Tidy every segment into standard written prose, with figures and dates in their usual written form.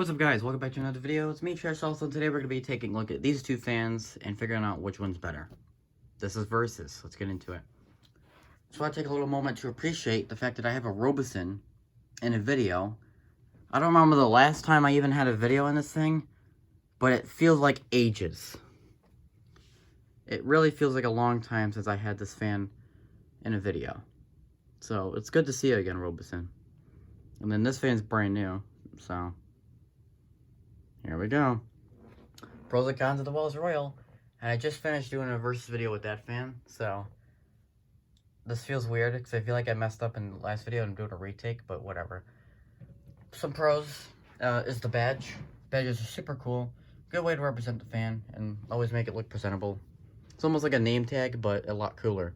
What's up, guys? Welcome back to another video. It's me, Trash. Also, today we're going to be taking a look at these two fans and figuring out which one's better. This is versus. Let's get into it. So I take a little moment to appreciate the fact that I have a Robeson in a video. I don't remember the last time I even had a video in this thing, but it feels like ages. It really feels like a long time since I had this fan in a video. So it's good to see you again, Robeson. And then this fan's brand new, so here we go. Pros and cons of the Wells Royal. And I just finished doing a versus video with that fan, so this feels weird because I feel like I messed up in the last video and I'm doing a retake, but whatever. Some pros is the badge. Badges are super cool. Good way to represent the fan and always make it look presentable. It's almost like a name tag, but a lot cooler.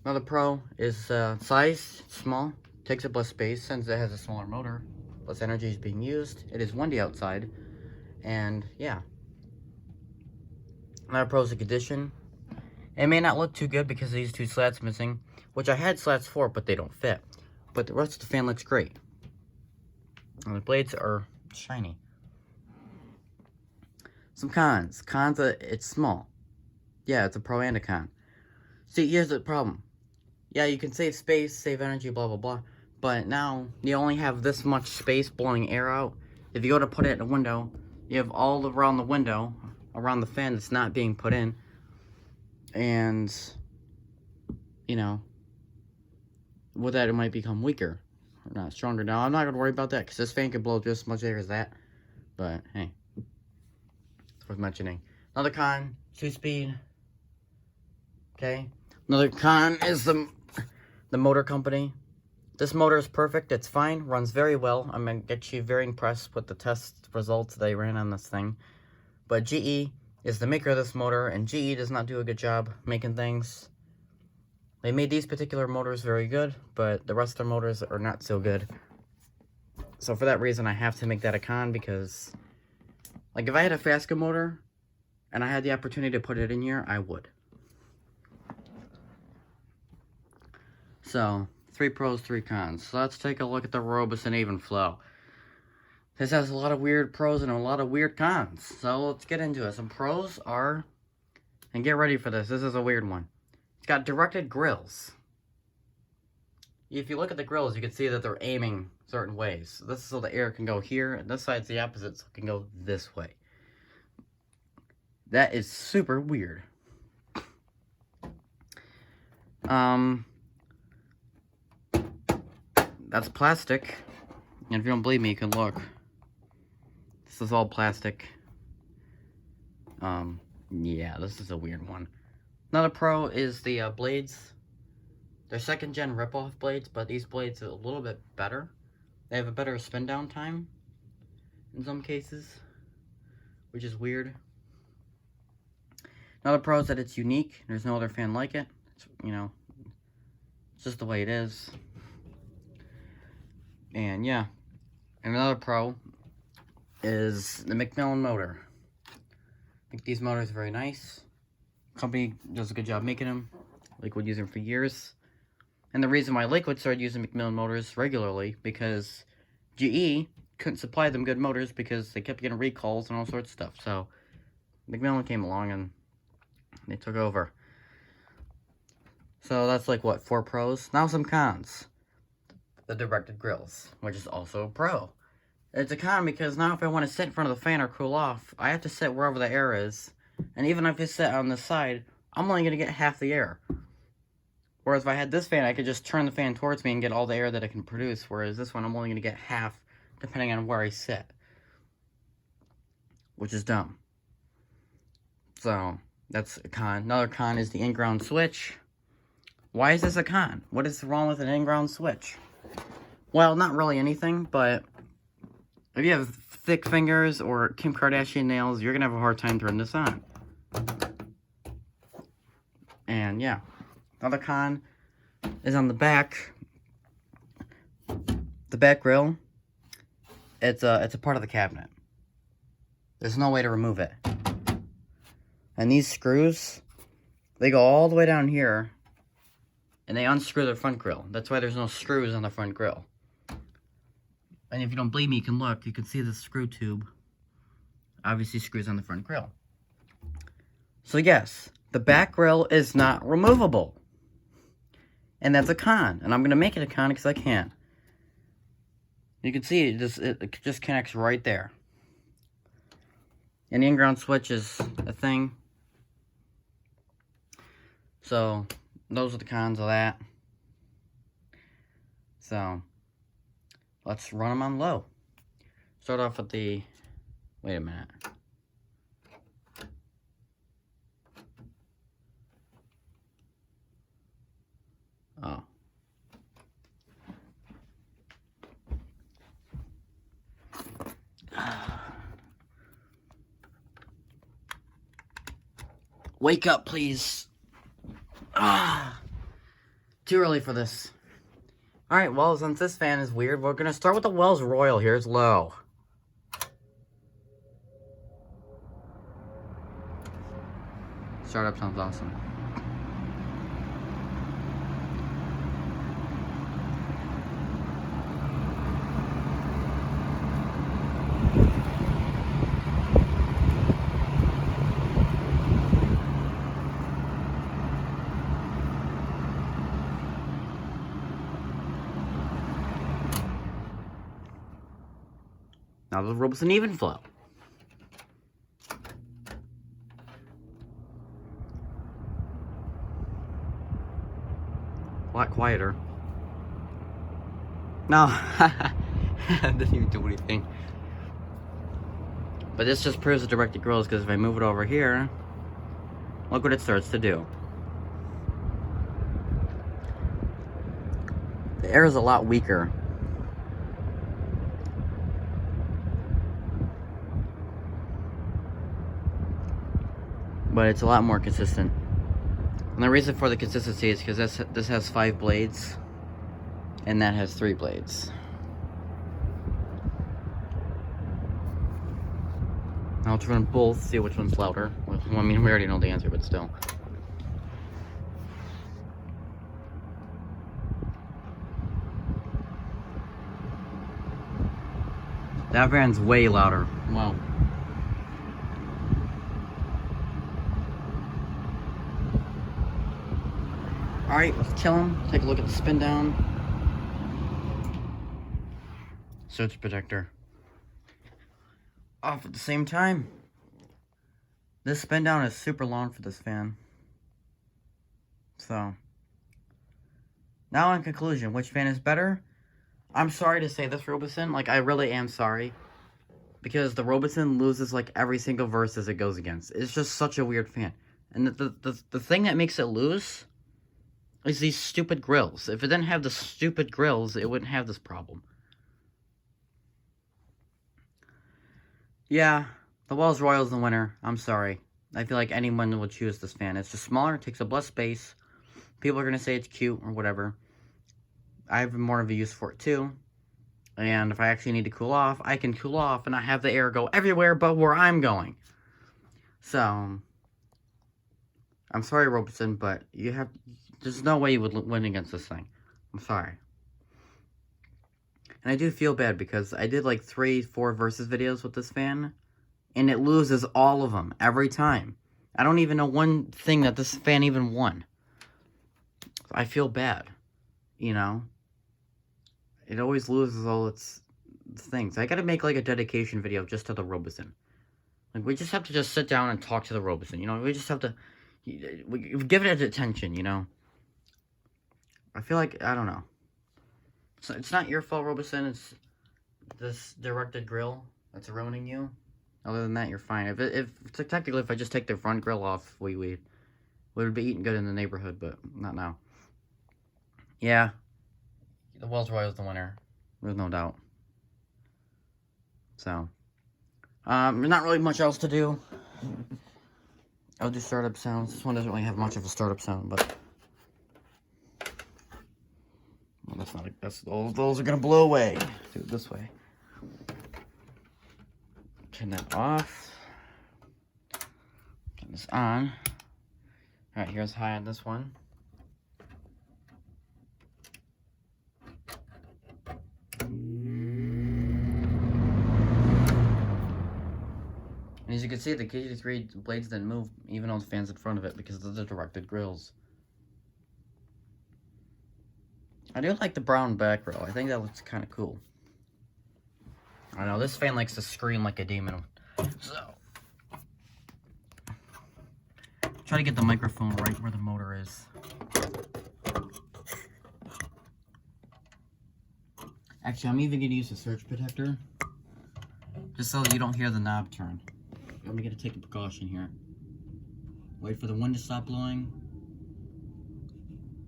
Another pro is size. It's small. Takes up less space since it has a smaller motor. Less energy is being used. It is windy outside. And yeah. Another pro is the condition. It may not look too good because of these two slats missing, which I had slats for, but they don't fit. But the rest of the fan looks great. And the blades are shiny. Some cons. Cons, it's small. Yeah, it's a pro and a con. See, here's the problem. Yeah, you can save space, save energy, blah, blah, blah. But now, you only have this much space blowing air out. If you go to put it in a window, you have all around the window, around the fan that's not being put in. And, you know, with that, it might become weaker. Or not stronger. Now, I'm not going to worry about that, because this fan can blow just as much air as that. But, hey, it's worth mentioning. Another con, 2-speed. Okay. Another con is the motor company. This motor is perfect. It's fine. Runs very well. I'm going to get you very impressed with the test results they ran on this thing. But GE is the maker of this motor, and GE does not do a good job making things. They made these particular motors very good, but the rest of their motors are not so good. So for that reason, I have to make that a con, because, like, if I had a Fasca motor, and I had the opportunity to put it in here, I would. So, 3 pros, 3 cons. So let's take a look at the Robeson Evenflow. This has a lot of weird pros and a lot of weird cons. So let's get into it. Some pros are, and get ready for this, this is a weird one. It's got directed grills. If you look at the grills, you can see that they're aiming certain ways. This is so the air can go here, and this side's the opposite, so it can go this way. That is super weird. That's plastic, and if you don't believe me, you can look. This is all plastic. Yeah, this is a weird one. Another pro is the blades. They're 2nd gen rip-off blades, but these blades are a little bit better. They have a better spin down time in some cases, which is weird. Another pro is that it's unique. There's no other fan like it. It's, you know, it's just the way it is. And yeah, and another pro is the Macmillan motor. I think these motors are very nice. Company does a good job making them. Lakewood used them for years. And the reason why Lakewood started using Macmillan motors regularly, because GE couldn't supply them good motors because they kept getting recalls and all sorts of stuff. So Macmillan came along and they took over. So that's like, what, 4 pros? Now some cons. The directed grills, which is also a pro. It's a con because now if I want to sit in front of the fan or cool off, I have to sit wherever the air is. And even if I sit on the side, I'm only going to get half the air. Whereas if I had this fan, I could just turn the fan towards me and get all the air that it can produce. Whereas this one, I'm only going to get half, depending on where I sit. Which is dumb. So, that's a con. Another con is the in-ground switch. Why is this a con? What is wrong with an in-ground switch? Well, not really anything, but if you have thick fingers or Kim Kardashian nails, you're going to have a hard time turning this on. And yeah, another con is on the back. The back grill, it's a part of the cabinet. There's no way to remove it. And these screws, they go all the way down here, and they unscrew the front grill. That's why there's no screws on the front grill. And if you don't believe me, you can look. You can see the screw tube. Obviously screws on the front grille. So yes, the back grille is not removable. And that's a con. And I'm going to make it a con because I can. You can see it just connects right there. And the in-ground switch is a thing. So, those are the cons of that. So, let's run them on low. Start off with the... Wait a minute. Oh. Wake up, please. Too early for this. Alright, well, since this fan is weird, we're going to start with the Wells Royal. Here's low. Startup sounds awesome. Now the Robeson Evenflow. A lot quieter. No, it didn't even do anything. But this just proves the directed grills, because if I move it over here, look what it starts to do. The air is a lot weaker. But it's a lot more consistent. And the reason for the consistency is because this has 5 blades, and that has 3 blades. I'll turn both, see which one's louder. Well, I mean, we already know the answer, but still. That van's way louder. Wow. Alright, let's kill him. Take a look at the spin down. Surge protector. Off at the same time. This spin down is super long for this fan. So. Now in conclusion, which fan is better? I'm sorry to say this, Robeson. Like, I really am sorry. Because the Robeson loses like every single verse as it goes against. It's just such a weird fan. And the thing that makes it lose is these stupid grills. If it didn't have the stupid grills, it wouldn't have this problem. Yeah, the Wells Royal's the winner. I'm sorry. I feel like anyone would choose this fan. It's just smaller, it takes up less space. People are going to say it's cute or whatever. I have more of a use for it too. And if I actually need to cool off, I can cool off and not have the air go everywhere but where I'm going. So, I'm sorry, Robeson, but there's no way you would win against this thing. I'm sorry. And I do feel bad because I did like 3-4 versus videos with this fan, and it loses all of them every time. I don't even know one thing that this fan even won. I feel bad, you know? It always loses all its things. I gotta make like a dedication video just to the Robeson. Like, we just have to just sit down and talk to the Robeson, you know? We just have to give it attention, you know? I feel like, I don't know. So it's not your fault, Robeson. It's this directed grill that's ruining you. Other than that, you're fine. If technically, if I just take the front grill off, we would be eating good in the neighborhood, but not now. Yeah, the Wells Royal is the winner. There's no doubt. So, there's not really much else to do. I'll do startup sounds. This one doesn't really have much of a startup sound, but. Well, that's not. Those are gonna blow away. Do it this way. Turn that off. Turn this on. All right, here's high on this one. you can see, the KG3 blades didn't move, even though the fan's in front of it, because of the directed grills. I do like the brown back grill. I think that looks kind of cool. I know, this fan likes to scream like a demon. So, try to get the microphone right where the motor is. Actually, I'm even going to use a surge protector, just so that you don't hear the knob turn. I'm going to take a precaution here. Wait for the wind to stop blowing.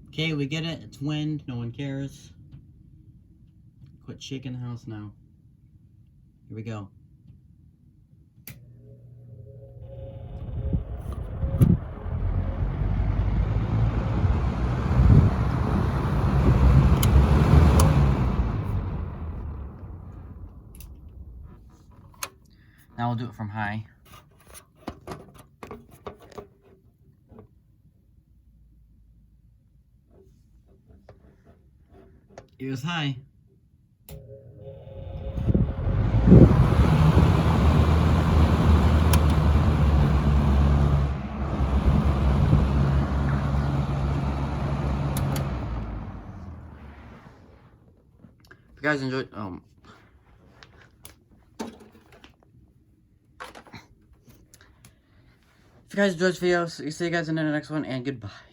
Okay, we get it. It's wind. No one cares. Quit shaking the house now. Here we go. Now we'll do it from high. It was high. If you guys enjoyed, if you guys enjoyed this video, see you guys in the next one, and goodbye.